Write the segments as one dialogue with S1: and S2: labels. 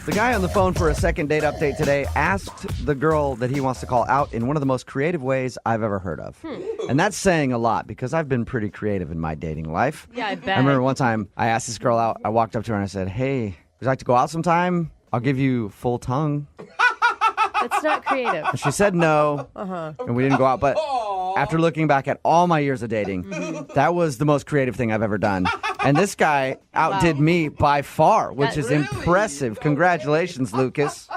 S1: The guy on the phone for a second date update today asked the girl that he wants to call out in one of the most creative ways I've ever heard of. And that's saying a lot because I've been pretty creative in my dating life.
S2: Yeah, I bet.
S1: I remember one time I asked this girl out. I walked up to her and I said, "Hey, would you like to go out sometime? I'll give you full tongue."
S2: That's not creative.
S1: And she said no, and we didn't go out. But after looking back at all my years of dating, that was the most creative thing I've ever done. And this guy outdid me by far, which is impressive. Congratulations, Lucas.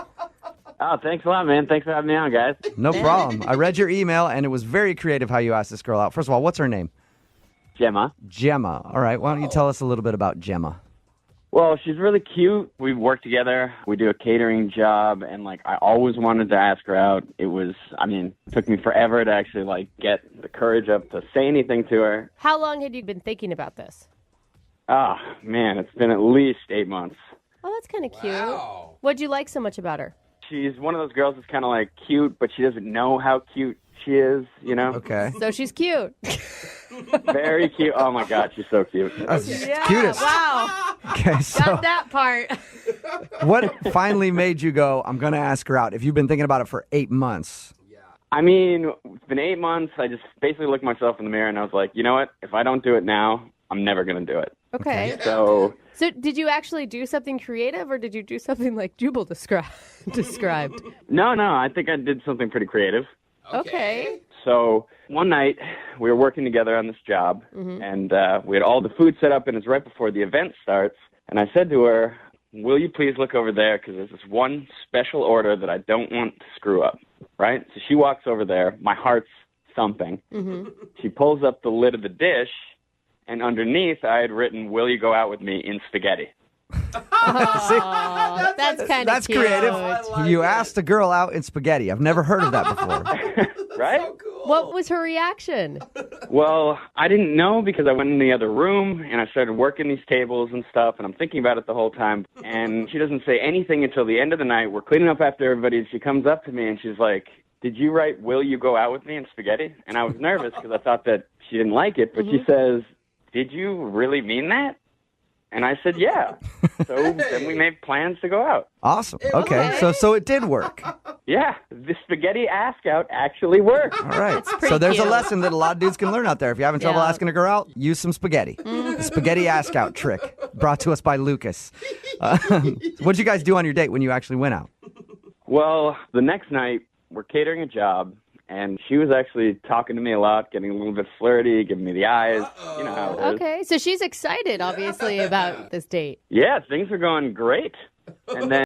S3: Oh, thanks a lot, man. Thanks for having me on, guys.
S1: No problem. I read your email, and it was very creative how you asked this girl out. First of all, what's her name?
S3: Gemma.
S1: Gemma. All right, why don't you tell us a little bit about Gemma?
S3: Well, she's really cute. We work together. We do a catering job, and, I always wanted to ask her out. It took me forever to actually, get the courage up to say anything to her.
S2: How long had you been thinking about this?
S3: Oh, man, it's been at least 8 months.
S2: Oh, that's kind of cute. What'd you like so much about her?
S3: She's one of those girls that's kind of, cute, but she doesn't know how cute she is, you know?
S1: Okay.
S2: So she's cute.
S3: Very cute. Oh, my God, she's so cute.
S1: Cutest.
S2: Wow.
S1: Okay, so
S2: Got that part.
S1: what finally made you go, I'm going to ask her out? If you've been thinking about it for 8 months.
S3: It's been 8 months. I just basically looked myself in the mirror, and I was like, you know what? If I don't do it now, I'm never going to do it.
S2: Okay.
S3: So
S2: did you actually do something creative, or did you do something like Jubal described?
S3: No, I think I did something pretty creative.
S2: Okay.
S3: So one night we were working together on this job, and we had all the food set up, and it's right before the event starts. And I said to her, "Will you please look over there, because there's this one special order that I don't want to screw up." Right? So she walks over there. My heart's thumping. She pulls up the lid of the dish, and underneath I had written, "Will you go out with me in spaghetti?"
S2: Oh, that's kind of
S1: That's creative. You asked a girl out in spaghetti. I've never heard of that before.
S3: Right?
S2: What was her reaction?
S3: Well, I didn't know because I went in the other room and I started working these tables and stuff, and I'm thinking about it the whole time. And she doesn't say anything until the end of the night. We're cleaning up after everybody, and she comes up to me and she's like, "Did you write, 'Will you go out with me in spaghetti?'" And I was nervous because I thought that she didn't like it, but she says, "Did you really mean that?" And I said, "Yeah." So then we made plans to go out.
S1: Awesome. Okay, so it did work.
S3: Yeah, the spaghetti ask out actually worked.
S1: All right.
S2: pretty
S1: So there's a
S2: cute.
S1: lesson that a lot of dudes can learn out there. If you're having trouble
S2: Yeah.
S1: asking a girl out, use some spaghetti. The spaghetti ask out trick brought to us by Lucas. What'd you guys do on your date when you actually went out?
S3: Well, the next night, we're catering a job, and she was actually talking to me a lot, getting a little bit flirty, giving me the eyes. You know how it is.
S2: Okay, so she's excited, obviously, about this date.
S3: Yeah, things are going great. And then